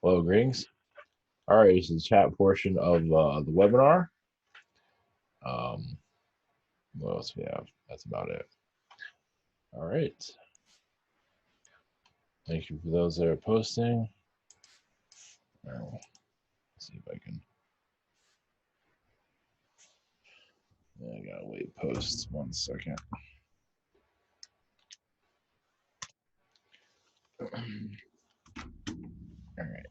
Hello, greetings. All right, this is the chat portion of the webinar. Um, what else we have? That's about it. All right. Thank you for those that are posting. All right, let's see if I can. I gotta wait posts 1 second. All right.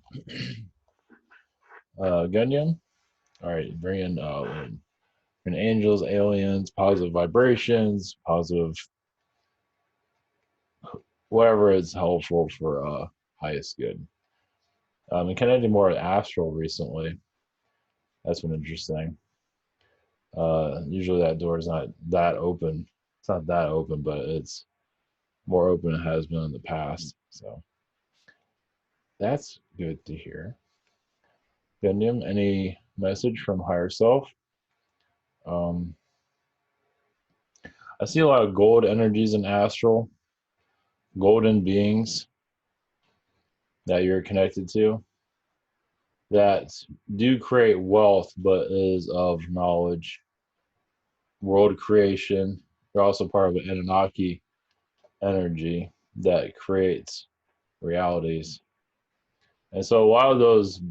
Gunyan. All right, bringing angels, aliens, positive vibrations, positive whatever is helpful for highest good. And connecting more to astral recently. That's been interesting. Usually that door is not that open. It's not that open, but it's more open than it has been in the past. So that's good to hear. Gundam, any message from higher self? Um, I see a lot of gold energies in astral, golden beings that you're connected to that do create wealth, but is of knowledge, world creation. You're also part of an Anunnaki energy that creates realities. And so a lot of those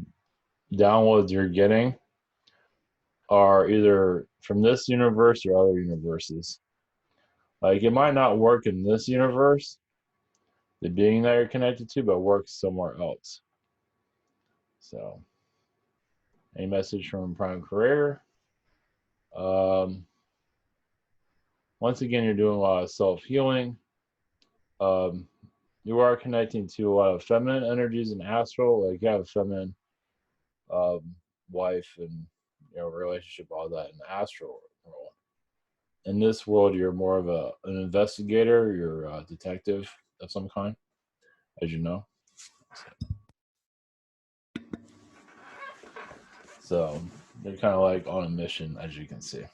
downloads you're getting are either from this universe or other universes. Like it might not work in this universe, the being that you're connected to, but works somewhere else. So, any message from Prime Creator? Um, Once again, you're doing a lot of self healing. You are connecting to a lot of feminine energies in astral. Like you have a feminine um, wife and relationship, all that in the astral world. In this world, you're more of an investigator, you're a detective of some kind, as you know. So they're kind of like on a mission, as you can see.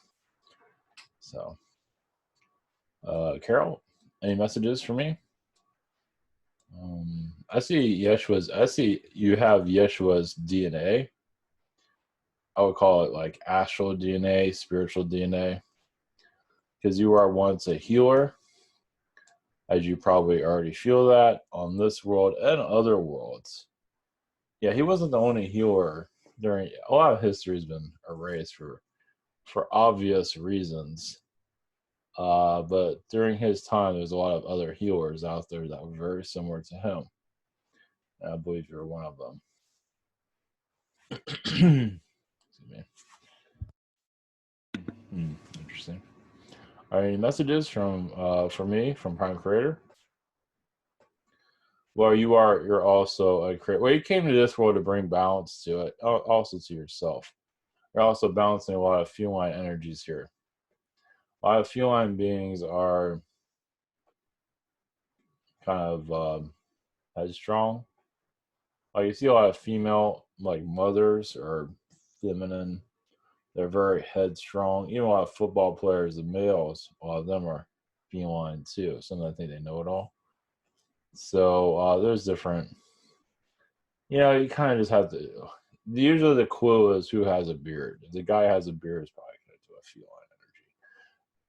So, Carol, any messages for me? I see Yeshua's. I see you have Yeshua's DNA. I would call it like astral DNA, spiritual DNA, because you are once a healer, as you probably already feel that on this world and other worlds. Yeah, he wasn't the only healer during a lot of history has been erased for obvious reasons. But during his time, there's a lot of other healers out there that were very similar to him. And I believe you're one of them. Excuse me. Interesting. All right, any messages from for me from Prime Creator? Well, you're also a creator. Well, you came to this world to bring balance to it, also to yourself. You're also balancing a lot of feline energies here. A lot of feline beings are kind of headstrong. Like you see a lot of female like mothers or feminine. They're very headstrong. Even a lot of football players, the males, a lot of them are feline too. Some of them think they know it all. So there's different. You kind of just have to. Usually the clue is who has a beard. If the guy has a beard, it's probably connected to a feline energy.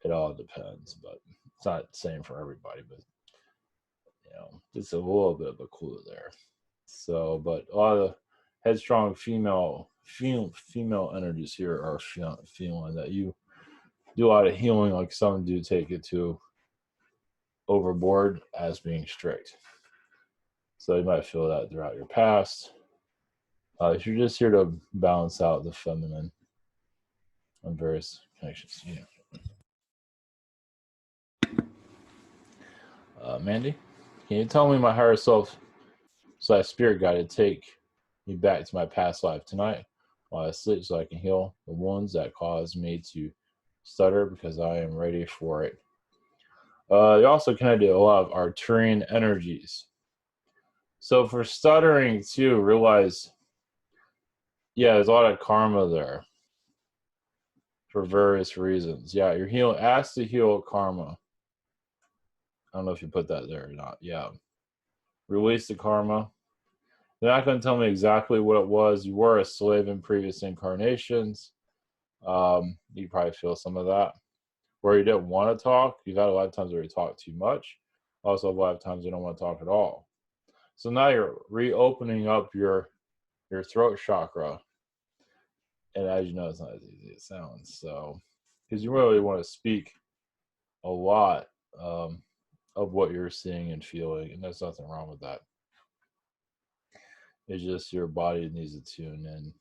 It all depends, but it's not the same for everybody. But just a little bit of a clue there. So, but a lot of headstrong female energies here are feeling that you do a lot of healing. Like some do take it to overboard as being strict. So you might feel that throughout your past. You're just here to balance out the feminine on various connections. Mandy, can you tell me my higher self / spirit guide to take me back to my past life tonight while I sleep so I can heal the wounds that caused me to stutter because I am ready for it. You also connected a lot of Arcturian energies. So for stuttering too, realize, there's a lot of karma there for various reasons. Yeah, you're healing, asked to heal karma. I don't know if you put that there or not. Yeah. Release the karma. They're not going to tell me exactly what it was. You were a slave in previous incarnations. You probably feel some of that. Where you didn't want to talk, you've had a lot of times where you talk too much. Also, a lot of times you don't want to talk at all. So now you're reopening up your throat chakra, and as you know, it's not as easy as it sounds. So, because you really want to speak a lot of what you're seeing and feeling, and there's nothing wrong with that. It's just your body needs to tune in.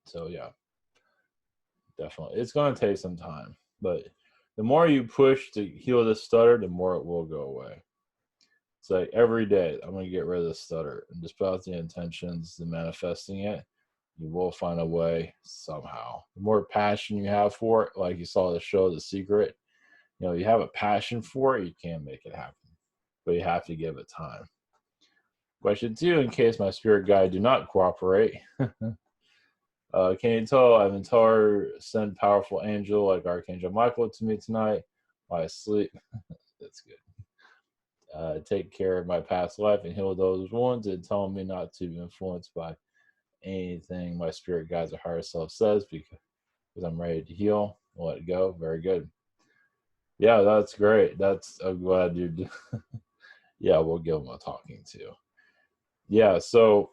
So yeah, definitely, it's going to take some time, but the more you push to heal this stutter, the more it will go away. It's like every day, I'm going to get rid of the stutter, and just put out the intentions, the manifesting it. You will find a way somehow. The more passion you have for it, like you saw the show The Secret, you have a passion for it, you can make it happen, but you have to give it time. Question 2, in case my spirit guide do not cooperate. Can you tell I've told her send powerful angel like Archangel Michael to me tonight while I sleep? That's good. Take care of my past life and heal those wounds, and tell me not to be influenced by anything my spirit guides or higher self says, because I'm ready to heal. Let it go. Very good. Yeah, that's great. I'm glad you did. Yeah, we'll give them a talking to. Yeah, so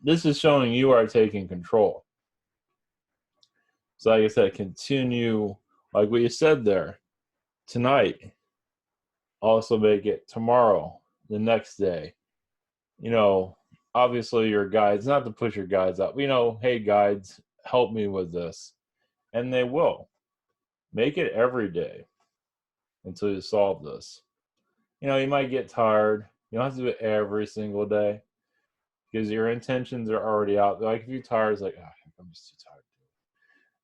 this is showing you are taking control. So like I said, continue, like what you said there, tonight. Also make it tomorrow, the next day. Obviously your guides, not to push your guides out, hey guides, help me with this. And they will. Make it every day until you solve this. You might get tired. You don't have to do it every single day, because your intentions are already out. Like if you're tired, it's like, I'm just too tired.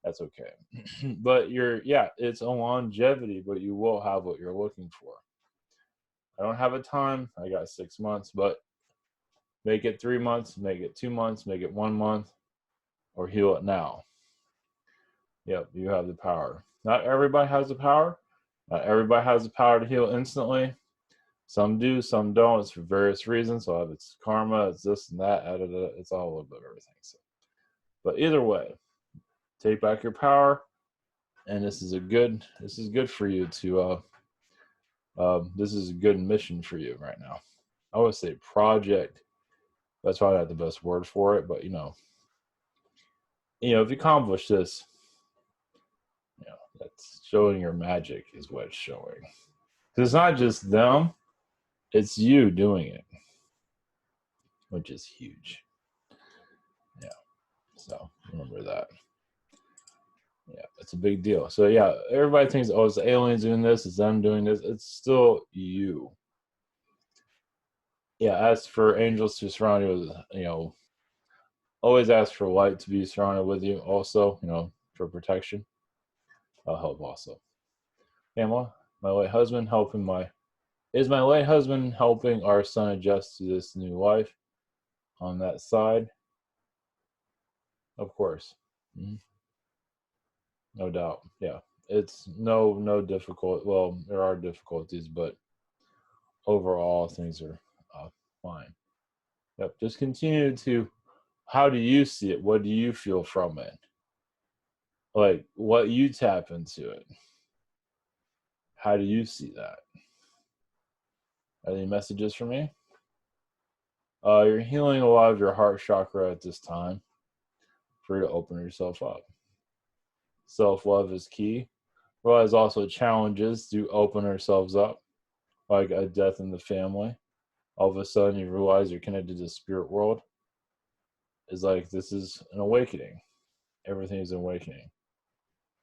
That's okay. But it's a longevity, but you will have what you're looking for. I don't have a time. I got 6 months, but make it 3 months, make it 2 months, make it 1 month, or heal it now. Yep, you have the power. Not everybody has the power. Not everybody has the power to heal instantly. Some do, some don't. It's for various reasons. So if it's karma, it's this and that, it's all a little bit of everything. So, but either way, take back your power, and this is good for you to. This is a good mission for you right now. I would say project. That's probably not the best word for it, but if you accomplish this, that's showing your magic is what it's showing. It's not just them, it's you doing it, which is huge. Yeah. So remember that. Yeah, it's a big deal. So yeah, everybody thinks, it's the aliens doing this, it's them doing this. It's still you. Yeah, ask for angels to surround you with, always ask for light to be surrounded with you also, for protection. I'll help also. Pamela, my late husband is my late husband helping our son adjust to this new life on that side? Of course. Mm-hmm. No doubt. Yeah. It's no difficult. Well, there are difficulties, but overall things are fine. Yep. Just continue to, how do you see it? What do you feel from it? Like what you tap into it. How do you see that? Any messages for me? You're healing a lot of your heart chakra at this time for you to open yourself up. Self-love is key. Realize also challenges to open ourselves up, like a death in the family. All of a sudden you realize you're connected to the spirit world. It's like this is an awakening. Everything is an awakening.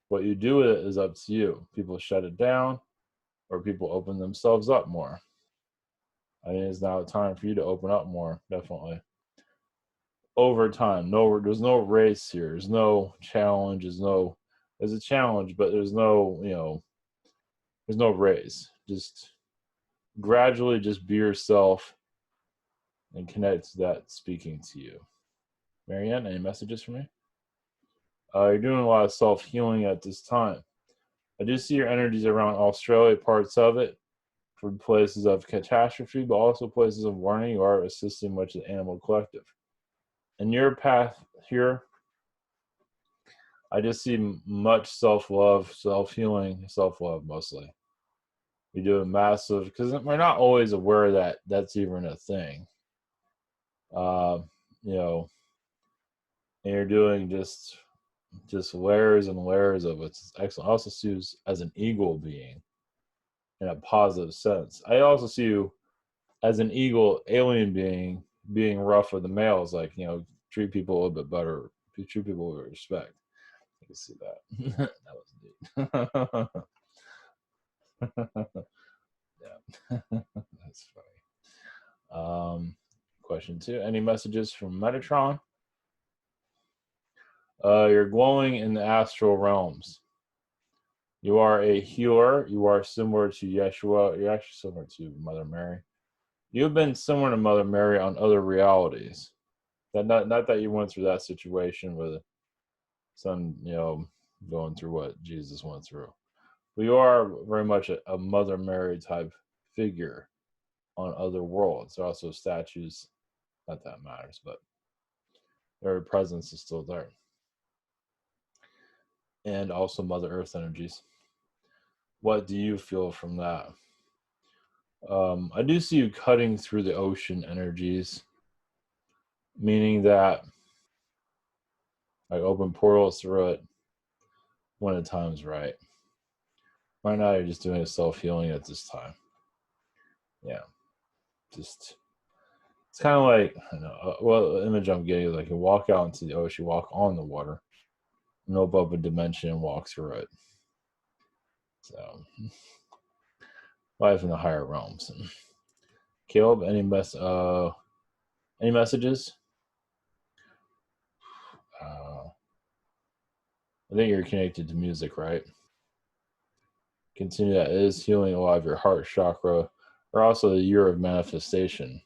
What you do with it is up to you. People shut it down, or people open themselves up more. I think it's now time for you to open up more, definitely. Over time, there's no race here. There's no challenge. There's a challenge, but there's no race. Just gradually just be yourself and connect to that speaking to you. Marianne, any messages for me? You're doing a lot of self-healing at this time. I do see your energies around Australia, parts of it. for places of catastrophe, but also places of learning. You are assisting much of the animal collective. In your path here, I just see much self-love, self-healing, self-love mostly. We do a massive, because we're not always aware that that's even a thing. You know, and you're doing just layers and layers of it. It's excellent. I also see you as an eagle being in a positive sense. I also see you as an eagle alien being rough with the males, like, treat people a little bit better, treat people with respect. I can see that. That was neat. Yeah. That's funny. Question 2. Any messages from Metatron? You're glowing in the astral realms. You are a healer. You are similar to Yeshua. You're actually similar to Mother Mary. You've been similar to Mother Mary on other realities. That not that you went through that situation with son, going through what Jesus went through. But you are very much a Mother Mary type figure on other worlds. There are also statues, not that matters, but their presence is still there. And also Mother Earth energies. What do you feel from that? I do see you cutting through the ocean energies, meaning that I open portals through it when the time's right. Right now, you're just doing a self-healing at this time. Yeah, just it's kind of like, the image I'm getting is like you walk out into the ocean, walk on the water, and open up a dimension and walk through it. So, life in the higher realms. Caleb, any messages? I think you're connected to music, right? Continue that. It is healing a lot of your heart chakra, or also the year of manifestation.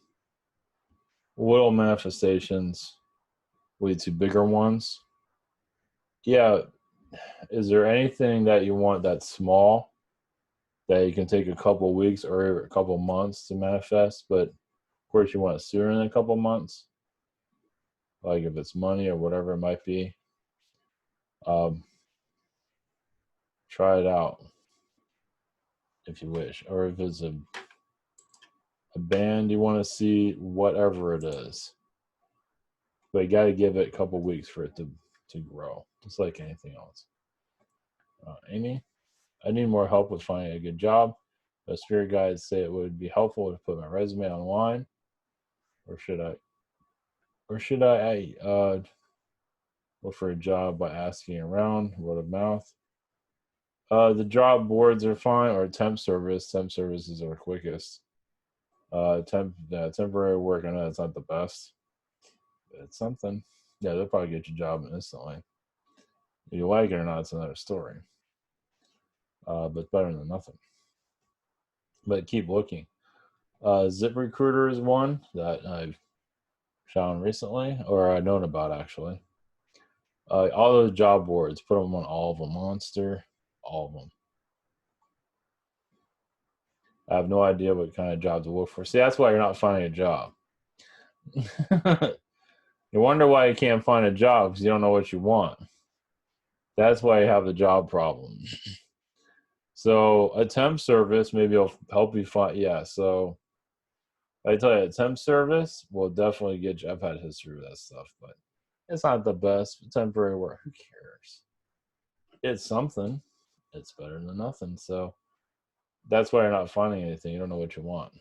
Little manifestations lead to bigger ones. Yeah. Is there anything that you want that's small that you can take a couple weeks or a couple months to manifest, but of course you want it sooner than a couple months? Like if it's money or whatever it might be. Try it out if you wish. Or if it's a band you want to see, whatever it is. But you got to give it a couple weeks for it to grow, just like anything else. Amy, I need more help with finding a good job. The spirit guides say it would be helpful to put my resume online, or should I look for a job by asking around, word of mouth? The job boards are fine, or temp service. Temp services are quickest. Temporary work, I know it's not the best. It's something. Yeah, they'll probably get your job instantly. If you like it or not, it's another story. But it's better than nothing. But keep looking. ZipRecruiter is one that I've found recently, or I've known about actually. All those job boards, put them on all of them. Monster, all of them. I have no idea what kind of job to look for. See, that's why you're not finding a job. You wonder why you can't find a job because you don't know what you want. That's why you have the job problem. So a temp service maybe will help you find. Yeah. So I tell you, a temp service will definitely get you. I've had history with that stuff, but it's not the best. Temporary work, who cares? It's something. It's better than nothing. So that's why you're not finding anything. You don't know what you want.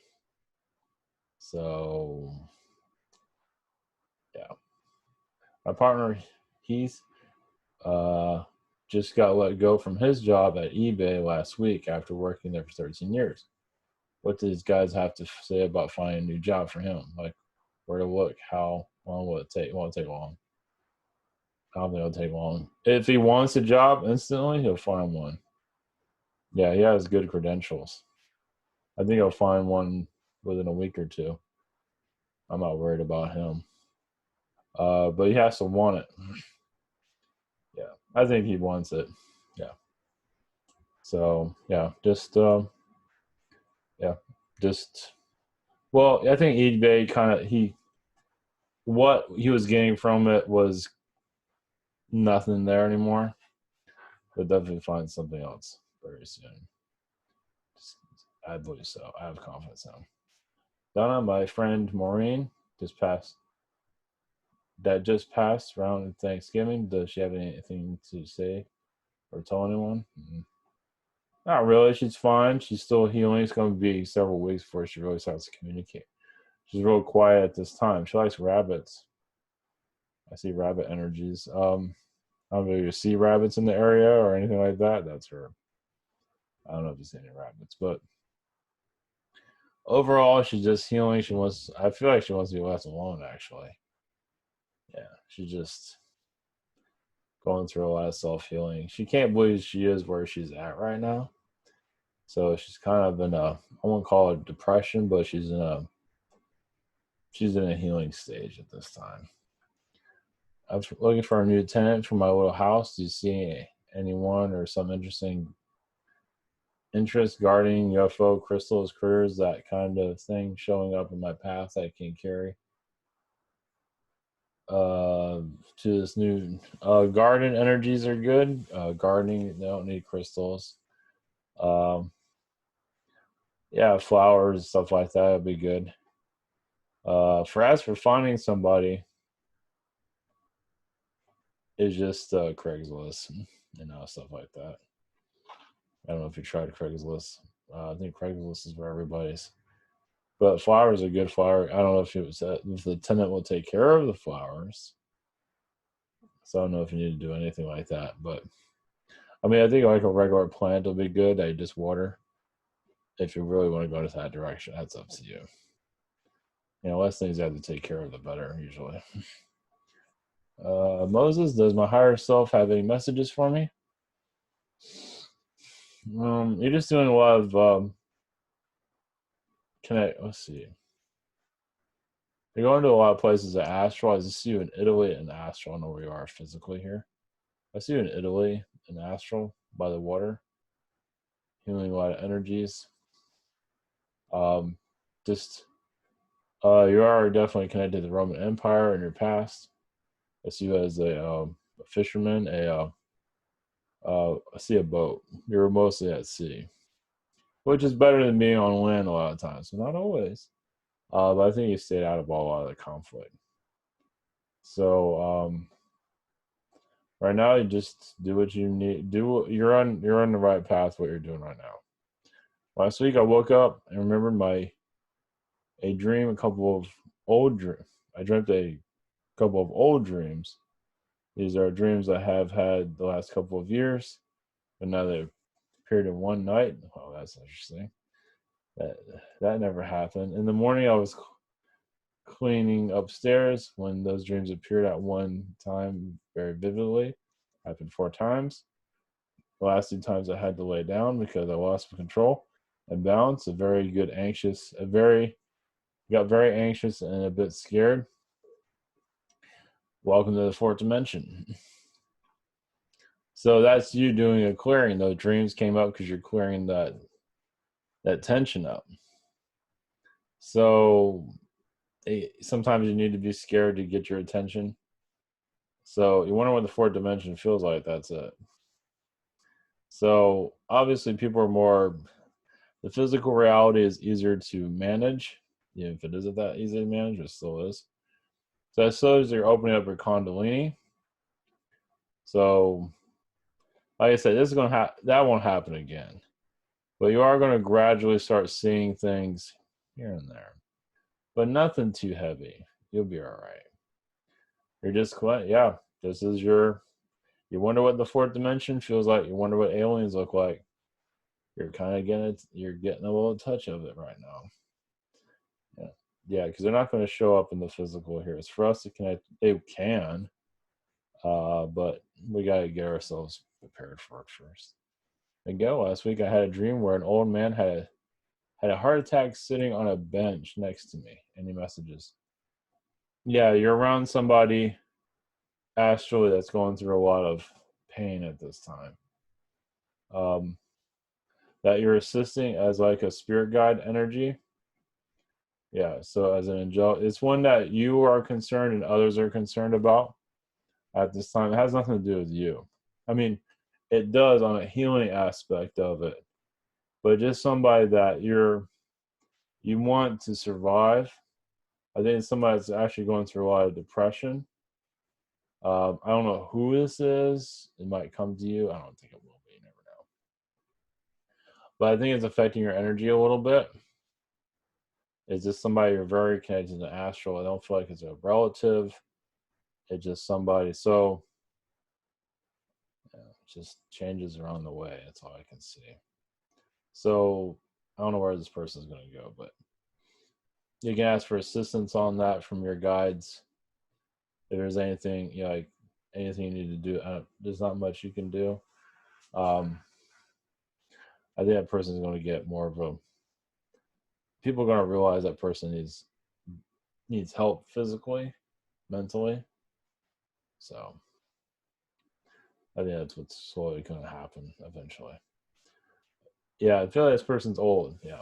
So yeah, my partner Heath just got let go from his job at eBay last week after working there for 13 years. What do these guys have to say about finding a new job for him? Like, where to look? How long will it take? It won't take long. I don't think it'll take long. If he wants a job instantly, he'll find one. Yeah, he has good credentials. I think he'll find one within a week or two. I'm not worried about him. But he has to want it. Yeah, I think he wants it. Yeah. So, yeah, just, yeah, just well, I think eBay kind of what he was getting from it was nothing there anymore. But definitely find something else very soon. I believe so. I have confidence now. Donna, my friend Maureen, just passed. That just passed around Thanksgiving. Does she have anything to say or tell anyone? Not really. She's fine. She's still healing. It's going to be several weeks before she really starts to communicate. She's real quiet at this time. She likes rabbits. I see rabbit energies. I don't know if you see rabbits in the area or anything like that. That's her. I don't know if you see any rabbits, but overall, she's just healing. She wants. I feel like she wants to be left alone. Actually, yeah, she's just going through a lot of self healing. She can't believe she is where she's at right now. So she's kind of in a. I won't call it depression, but she's in a. She's in a healing stage at this time. I'm looking for a new tenant for my little house. Do you see anyone or some interesting interest, gardening, UFO, crystals, critters, that kind of thing showing up in my path that I can carry to this new garden energies are good. Gardening, they don't need crystals. Um, yeah, flowers, stuff like that would be good. For finding somebody is just Craigslist, stuff like that. I don't know if you tried Craigslist. I think Craigslist is for everybody's. But flowers are good. Flower. I don't know if if the tenant will take care of the flowers. So I don't know if you need to do anything like that. But I mean, I think like a regular plant will be good. I just water. If you really want to go to that direction, that's up to you. Less things you have to take care of, the better usually. Moses, does my higher self have any messages for me? You're just doing a lot of connect. Let's see. You're going to a lot of places at Astral. I see you in Italy and Astral. I know where you are physically here. I see you in Italy and Astral by the water, healing a lot of energies. Just you are definitely connected to the Roman Empire in your past. I see you as a fisherman. I see a boat. You're mostly at sea, which is better than being on land a lot of times. So not always, but I think you stayed out of a lot of the conflict. So right now, you just do what you need. You're on the right path. What you're doing right now. Last week, I woke up and remembered a dream, a couple of old dreams. I dreamt a couple of old dreams. These are dreams I have had the last couple of years, but now they appeared in one night. Oh, that's interesting. That that never happened. In the morning, I was cleaning upstairs when those dreams appeared at one time very vividly. Happened 4 times. The last 2 times I had to lay down because I lost control and balance. Got very anxious and a bit scared. Welcome to the fourth dimension. So that's you doing a clearing. Those dreams came up because you're clearing that tension up. So sometimes you need to be scared to get your attention. So you wonder what the fourth dimension feels like. That's it. So obviously people are more, the physical reality is easier to manage. If it isn't that easy to manage, it still is. So I suppose you're opening up your Kundalini. So like I said, that won't happen again. But you are going to gradually start seeing things here and there. But nothing too heavy. You'll be all right. You're just this is you wonder what the fourth dimension feels like. You wonder what aliens look like. You're getting a little touch of it right now. Yeah, because they're not going to show up in the physical here. It's for us to connect. They can, but we got to get ourselves prepared for it first. Last week I had a dream where an old man had a heart attack sitting on a bench next to me. Any messages? Yeah, you're around somebody astrally that's going through a lot of pain at this time. That you're assisting as like a spirit guide energy. Yeah, so as an angel, it's one that you are concerned and others are concerned about at this time. It has nothing to do with you. I mean, it does on a healing aspect of it, but just somebody that you want to survive. I think it's somebody that's actually going through a lot of depression. I don't know who this is. It might come to you. I don't think it will be. You never know. But I think it's affecting your energy a little bit. Is this somebody you're very connected to astral? I don't feel like it's a relative. It's just somebody. So yeah, it just changes around the way. That's all I can see. So I don't know where this person is going to go, but you can ask for assistance on that from your guides. If there's anything, like anything you need to do, there's not much you can do. I think that person is going to get more of a. People are going to realize that person needs help physically, mentally. So I think that's what's slowly going to happen eventually. Yeah, I feel like this person's old. Yeah.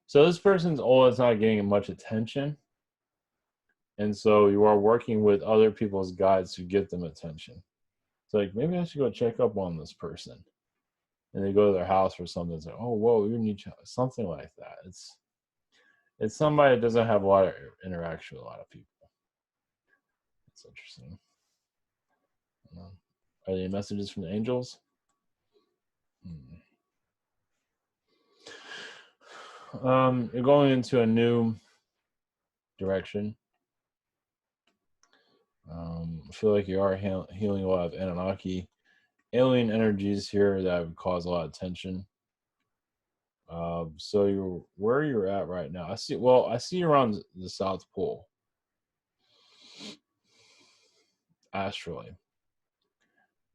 So this person's old. It's not getting much attention. And so you are working with other people's guides to get them attention. It's like, maybe I should go check up on this person. And they go to their house or something. It's like, oh, whoa, you need something like that. It's somebody that doesn't have a lot of interaction with a lot of people. It's interesting. Are there any messages from the angels? You're going into a new direction. I feel like you are healing a lot of Anunnaki alien energies here that would cause a lot of tension. So you're where you're at right now. I see you around the South Pole astrally.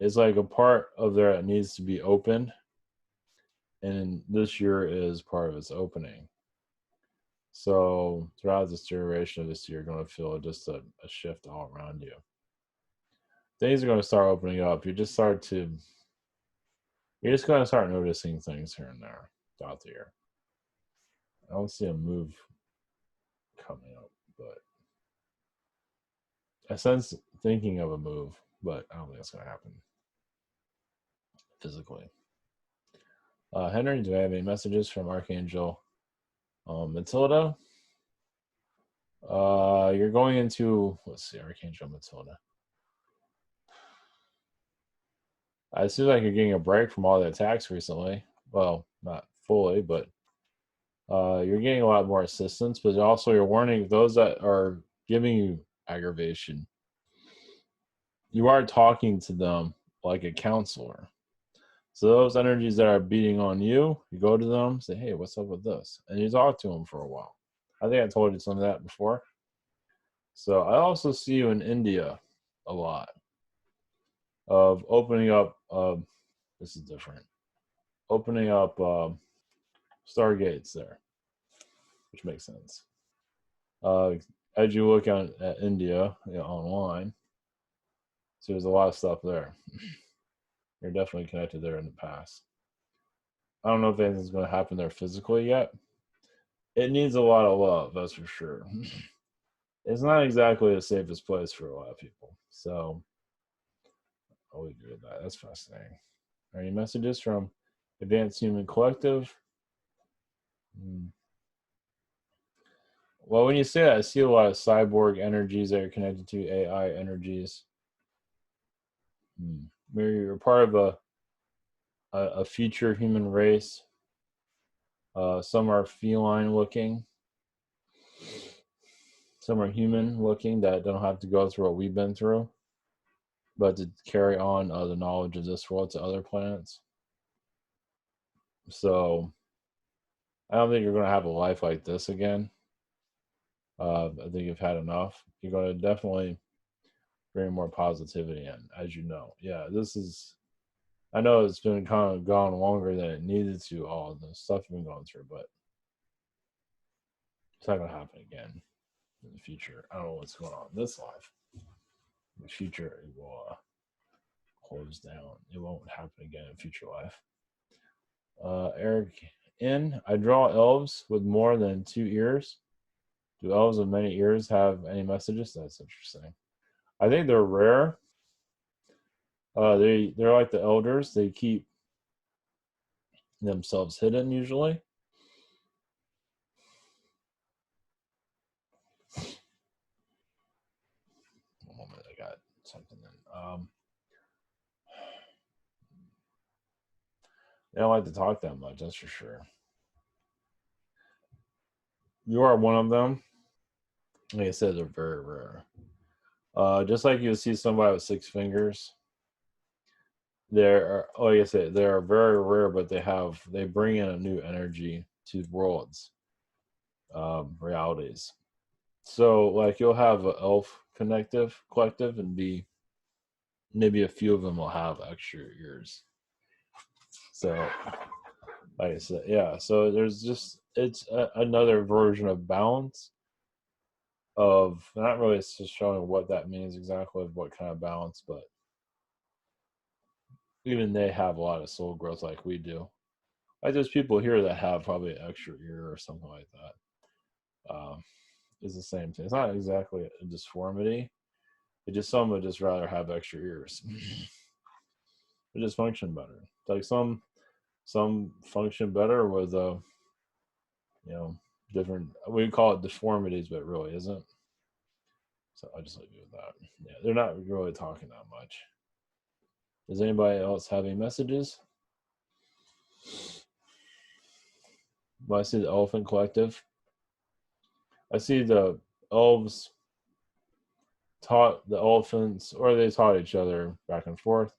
It's like a part of there that needs to be opened, and this year is part of its opening. So throughout this duration of this year, you're going to feel just a shift all around you. Things are going to start opening up. You're just going to start noticing things here and there throughout the year. I don't see a move coming up, but I sense thinking of a move, but I don't think it's going to happen physically. Henry, do I have any messages from Archangel Matilda? You're going into, let's see, Archangel Matilda. It seems like you're getting a break from all the attacks recently. Well, not fully, but you're getting a lot more assistance, but also you're warning those that are giving you aggravation. You are talking to them like a counselor. So those energies that are beating on you, you go to them, say, hey, what's up with this? And you talk to them for a while. I think I told you some of that before. So I also see you in India a lot of opening up, this is different, opening up stargates there, which makes sense. As you look at India online, so there's a lot of stuff there. You're definitely connected there in the past. I don't know if anything's going to happen there physically yet. It needs a lot of love, that's for sure. It's not exactly the safest place for a lot of people. So I'll agree with that. That's fascinating. Are any messages from Advanced Human Collective? Well, when you say that, I see a lot of cyborg energies that are connected to AI energies. Maybe you're part of a future human race. Some are feline looking. Some are human looking that don't have to go through what we've been through, but to carry on the knowledge of this world to other planets. So I don't think you're going to have a life like this again. I think you've had enough. You're going to definitely bring more positivity in, as you know. Yeah, this is, I know it's been kind of gone longer than it needed to, all the stuff you've been going through, but it's not going to happen again in the future. I don't know what's going on in this life. In the future, it will close down. It won't happen again in future life. Eric, I draw elves with more than 2 ears. Do elves with many ears have any messages? That's interesting. I think they're rare. They're like the elders. They keep themselves hidden usually. One moment, I got something in. They don't like to talk that much, that's for sure. You are one of them. Like I said, they're very rare. Just like you see somebody with 6 fingers, they're like I said, they are very rare, but they bring in a new energy to worlds, realities. So like you'll have an elf collective, and be maybe a few of them will have extra ears. So like I said, yeah. So there's just another version of balance. Of not really just showing what that means exactly, of what kind of balance, but even they have a lot of soul growth like we do. Like there's people here that have probably an extra ear or something like that. It's the same thing. It's not exactly a disformity. It just some would just rather have extra ears. They just function better. Like some function better with you know different. We call it deformities, but it really isn't. So I just leave you with that. Yeah, they're not really talking that much. Does anybody else have any messages? Well, I see the Elephant Collective. I see the elves taught the elephants, or they taught each other back and forth.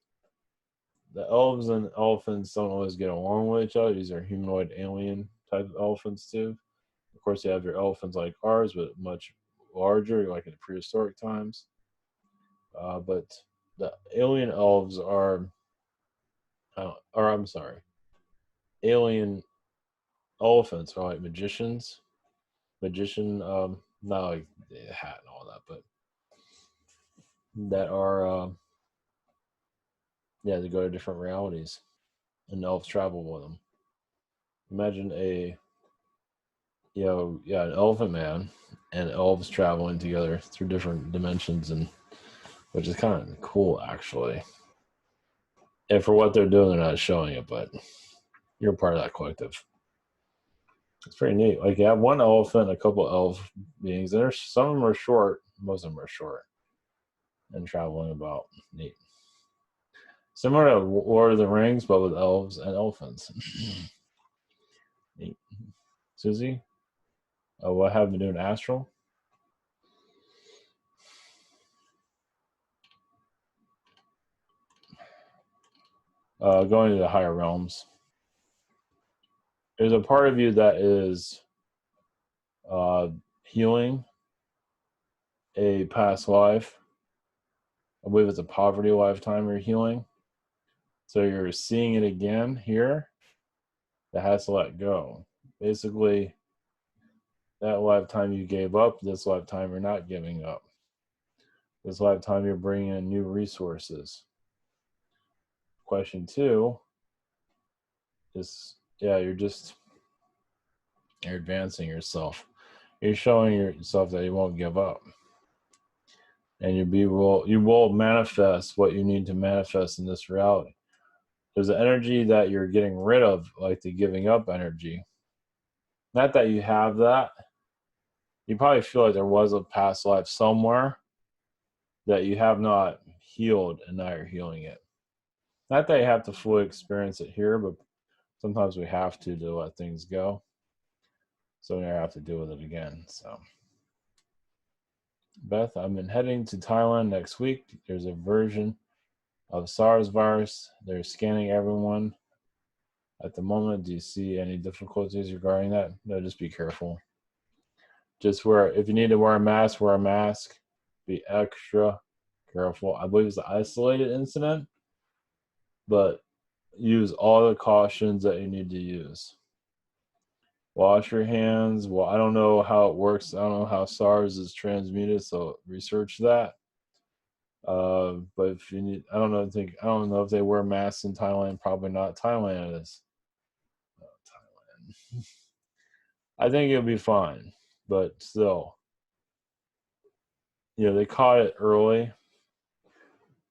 The elves and elephants don't always get along with each other. These are humanoid alien type of elephants too. Of course, you have your elephants like ours, but much larger, like in prehistoric times. But the alien elves are, or I'm sorry, alien elephants are like magicians. Not like the hat and all that, but that are, yeah, they go to different realities, and elves travel with them. Imagine an elephant man and elves traveling together through different dimensions, and which is kind of cool actually. And for what they're doing, they're not showing it, but you're part of that collective. It's pretty neat. Like you have one elephant, a couple elf beings. There's some of them are short, most of them are short, and traveling about. Neat. Similar to Lord of the Rings, but with elves and elephants. Neat. Susie, what have you been doing astral? Going to the higher realms. There's a part of you that is healing a past life. I believe it's a poverty lifetime you're healing. So you're seeing it again here. That has to let go. Basically, that lifetime you gave up, this lifetime you're not giving up. This lifetime you're bringing in new resources. Question 2 is, yeah, you're advancing yourself. You're showing yourself that you won't give up. And you will manifest what you need to manifest in this reality. There's an energy that you're getting rid of, like the giving up energy. Not that you have that. You probably feel like there was a past life somewhere that you have not healed, and now you're healing it. Not that you have to fully experience it here, but sometimes we have to let things go. So we never have to deal with it again. So, Beth, I'm heading to Thailand next week. There's a version of SARS virus. They're scanning everyone at the moment. Do you see any difficulties regarding that? No, just be careful. Just if you need to wear a mask, wear a mask. Be extra careful. I believe it's an isolated incident, but use all the cautions that you need to use. Wash your hands. Well, I don't know how it works. I don't know how SARS is transmitted, so research that. But if you need, I don't know if they wear masks in Thailand. Probably not. Thailand is. Thailand. I think you'll be fine. but still, they caught it early.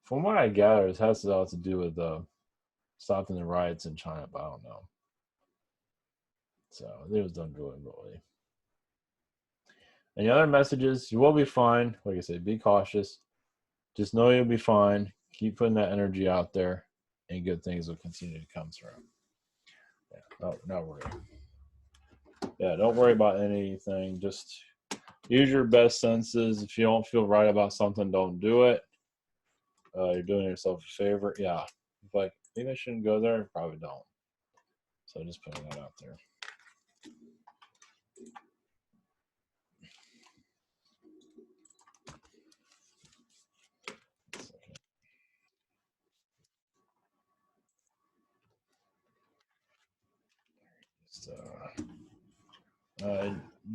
From what I gather, it has a lot to do with stopping the riots in China, but I don't know. So it was done really, really. Any other messages? You will be fine. Like I said, be cautious. Just know you'll be fine. Keep putting that energy out there, and good things will continue to come through. Yeah, not worry. Yeah, don't worry about anything. Just use your best senses. If you don't feel right about something, don't do it. You're doing yourself a favor. Yeah, like maybe I shouldn't go there. Probably don't. So just putting that out there.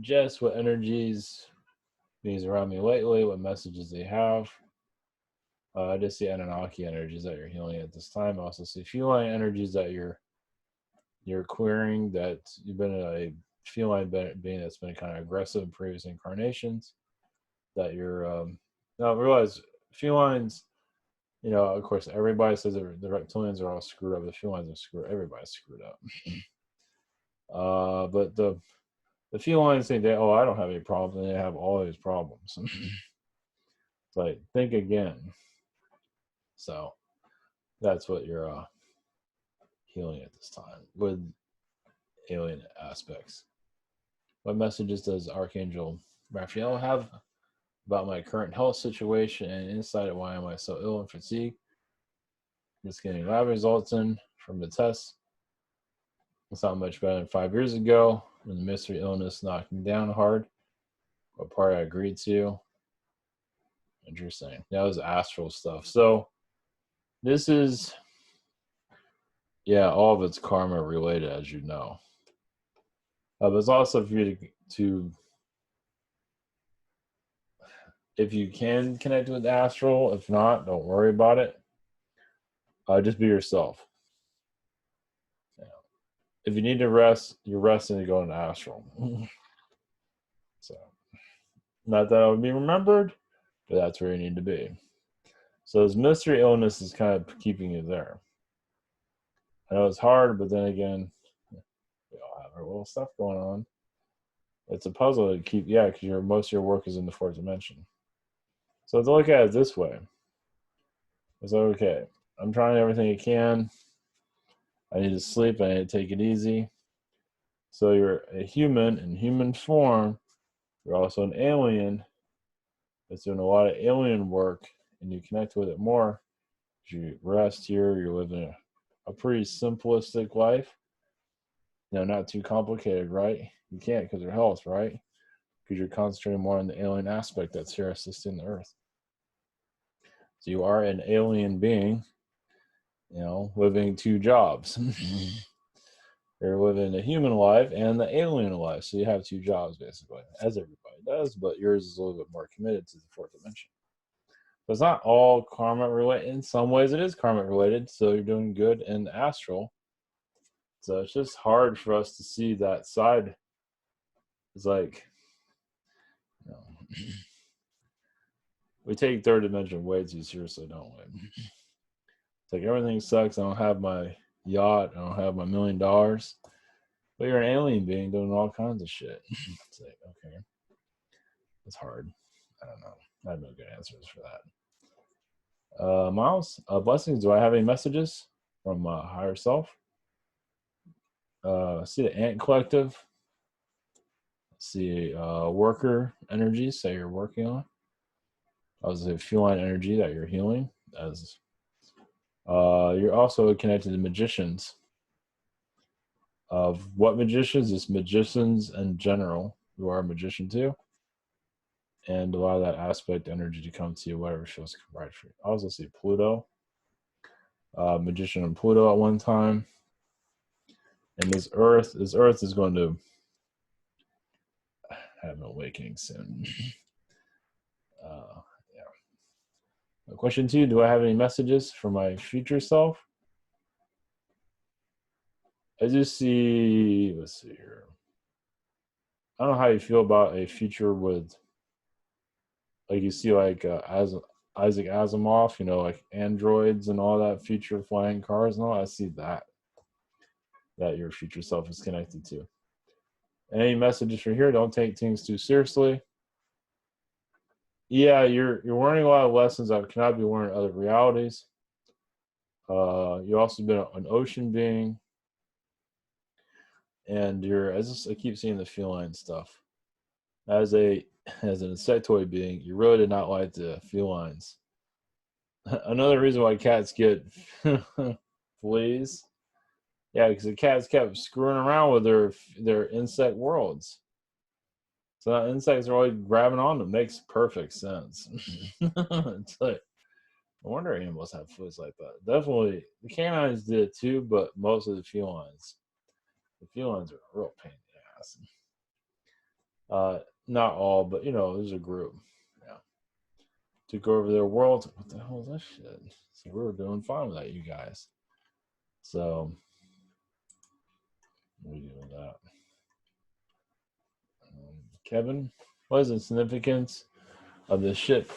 Just what energies beings around me lately, what messages they have. I just see Anunnaki energies that you're healing at this time. I also see feline energies that you're clearing, that you've been a feline being that's been kind of aggressive in previous incarnations, that you're now realize felines, of course everybody says the reptilians are all screwed up, the felines are screwed, everybody's screwed up. But the felines think that, I don't have any problems, and they have all these problems. It's like, think again. So that's what you're healing at this time with alien aspects. What messages does Archangel Raphael have about my current health situation and insight of why am I so ill and fatigued? Just getting lab results in from the tests. It's not much better than 5 years ago when the mystery illness knocked me down hard. What part I agreed to. Interesting. That was astral stuff. So this is, all of it's karma related, as you know. But it's also for you to if you can connect with astral. If not, don't worry about it. Just be yourself. If you need to rest, you're resting to go into astral. So, not that I would be remembered, but that's where you need to be. So this mystery illness is kind of keeping you there. I know it's hard, but then again, we all have our little stuff going on. It's a puzzle to keep, because most of your work is in the fourth dimension. So to look at it this way, it's okay. I'm trying everything I can. I need to sleep. I need to take it easy. So you're a human in human form. You're also an alien that's doing a lot of alien work, and you connect with it more. You rest here. You're living a pretty simplistic life. Not too complicated, right? You can't because of health, right? Because you're concentrating more on the alien aspect that's here assisting the Earth. So you are an alien being, living two jobs. You're living a human life and the alien life. So you have two jobs, basically, as everybody does, but yours is a little bit more committed to the fourth dimension. So it's not all karma related. In some ways, it is karma related. So you're doing good in the astral. So it's just hard for us to see that side. It's like, we take third dimension way too seriously, don't we? It's like everything sucks. I don't have my yacht. I don't have my $1 million. But you're an alien being doing all kinds of shit. It's like, okay. It's hard. I don't know. I have no good answers for that. Miles, blessings. Do I have any messages from higher self? See the Ant Collective. See worker energies that you're working on. As a feline energy that you're healing. As you're also connected to magicians. Of what magicians? It's magicians in general who are a magician too. And allow that aspect energy to come to you, whatever feels right for you. I also see Pluto, magician and Pluto at one time. And this Earth is going to have an awakening soon. Question 2, do I have any messages for my future self? I just see, let's see here. I don't know how you feel about a future with, like, you see, like, as Isaac Asimov, like androids and all that, future flying cars and all. I see that your future self is connected to. Any messages from here? Don't take things too seriously. Yeah, you're learning a lot of lessons that cannot be learned in other realities. You also been an ocean being, and I keep seeing the feline stuff. As an insectoid being, you really did not like the felines. Another reason why cats get fleas, yeah, because the cats kept screwing around with their insect worlds. So now insects are always grabbing on them. Makes perfect sense. It's like, no wonder animals have fleas like that. Definitely, the canines did it too, but most of the felines are a real pain in the ass. Not all, but there's a group. Yeah, took over their world. What the hell is this shit? So we were doing fine without you guys. So we do that. Kevin, what is the significance of the ship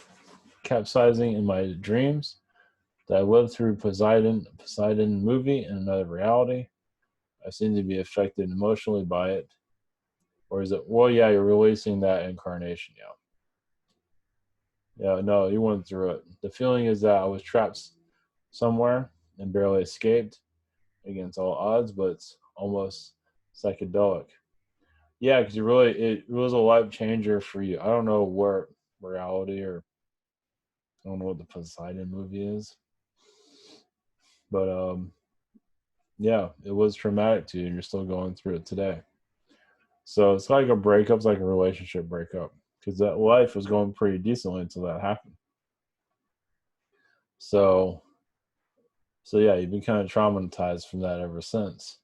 capsizing in my dreams? That I lived through Poseidon movie in another reality. I seem to be affected emotionally by it. Or is it, well, yeah, you're releasing that incarnation, yeah. Yeah, no, you went through it. The feeling is that I was trapped somewhere and barely escaped against all odds, but it's almost psychedelic. Yeah, because it was a life changer for you. I don't know where reality, or I don't know what the Poseidon movie is, but yeah, it was traumatic to you, and you're still going through it today. So it's like a breakup, it's like a relationship breakup, because that life was going pretty decently until that happened. So, yeah, you've been kind of traumatized from that ever since.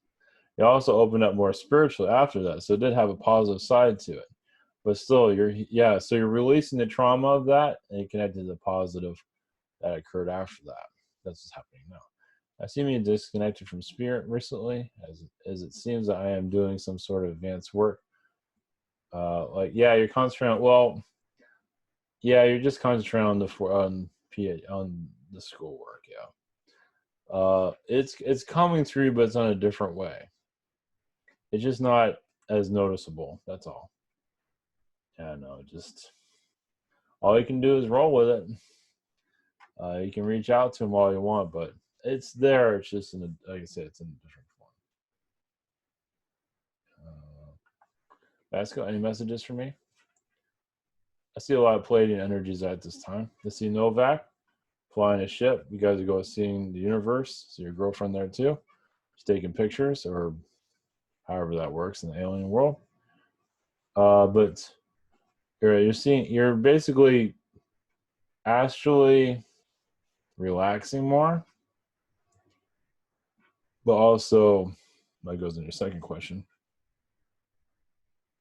It also opened up more spiritually after that, so it did have a positive side to it. But still, so you're releasing the trauma of that, and you connected to the positive that occurred after that. That's what's happening now. I seem to be disconnected from spirit recently, as it seems that I am doing some sort of advanced work. You're concentrating. Well, yeah, you're just concentrating on the schoolwork. Yeah, it's coming through, but it's on a different way. It's just not as noticeable. That's all. Yeah, no, just all you can do is roll with it. You can reach out to them all you want, but it's there. It's just like I said, it's in a different form. Vasco, any messages for me? I see a lot of Palladian energies at this time. I see Novak flying a ship. You guys are going seeing the universe. See your girlfriend there too. She's taking pictures, or however that works in the alien world. But you're basically astrally relaxing more, but also that goes into your second question.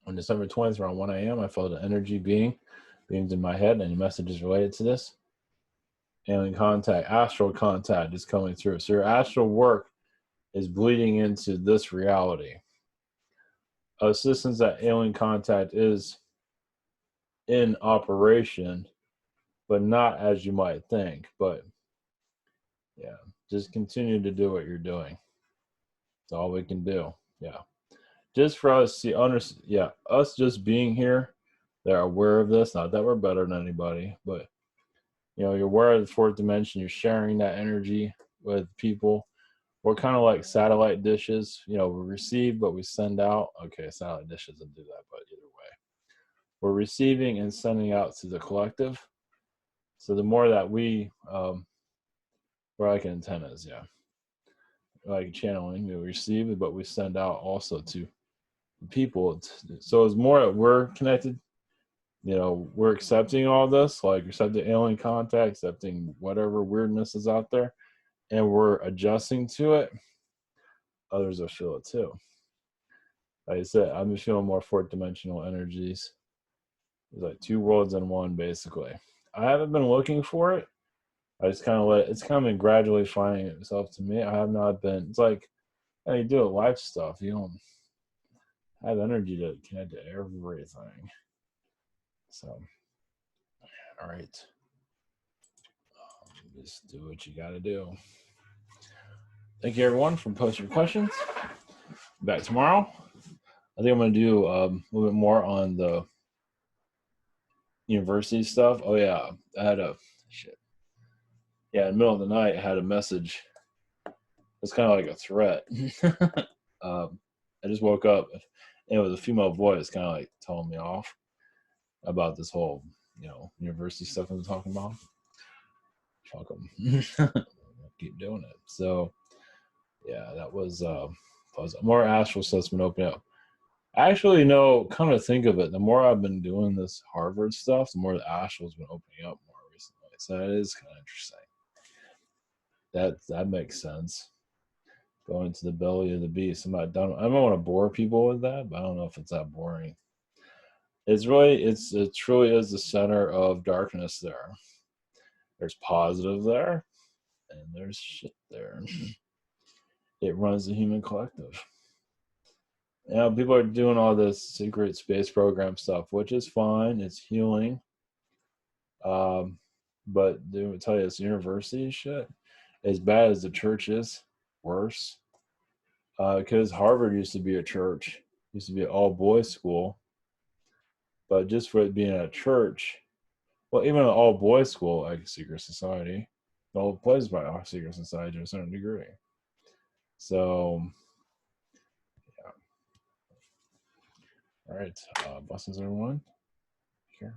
On December 20th, around 1 a.m., I felt an energy beamed in my head. Any messages related to this? Alien contact, astral contact is coming through. So your astral work is bleeding into this reality. Assistance at alien contact is in operation, but not as you might think. But yeah, just continue to do what you're doing. That's all we can do. Yeah. Just for us us just being here, they're aware of this. Not that we're better than anybody, but you're aware of the fourth dimension. You're sharing that energy with people. We're kind of like satellite dishes. We receive, but we send out. Okay, satellite dishes doesn't do that, but either way, we're receiving and sending out to the collective. So the more that we're like antennas, yeah, like channeling. We receive it, but we send out also to people. So it's more that we're connected. We're accepting all this, like accepting alien contact, accepting whatever weirdness is out there, and we're adjusting to it. Others will feel it too. Like I said, I've been feeling more fourth dimensional energies. It's like two worlds in one, basically. I haven't been looking for it. I just kind of it's kind of been gradually finding itself to me. I have not been. It's like, you do it life stuff. You don't. I have energy to connect to everything. So, all right. Just do what you got to do. Thank you, everyone, for posting your questions. Back tomorrow. I think I'm going to do a little bit more on the university stuff. Oh, yeah. I had a shit. Yeah, in the middle of the night, I had a message. It's kind of like a threat. I just woke up and it was a female voice kind of like telling me off about this whole, university stuff I'm talking about. Fuck them. Keep doing it. So, yeah, that was more astral stuff's been opening up. Actually, no, kind of think of it. The more I've been doing this Harvard stuff, the more the astral's been opening up more recently. So that is kind of interesting. That makes sense. Going to the belly of the beast. I'm not done. I don't want to bore people with that, but I don't know if it's that boring. It truly is the center of darkness there. There's positive there, and there's shit there. It runs the human collective. People are doing all this secret space program stuff, which is fine. It's healing. But they would tell you this university shit, as bad as the church is, worse. Because Harvard used to be a church, used to be an all boys school. But just for it being a church, well, even an all boys school, like a secret society, the whole place by a secret society to a certain degree. So, yeah. All right. Blessings, everyone. Here.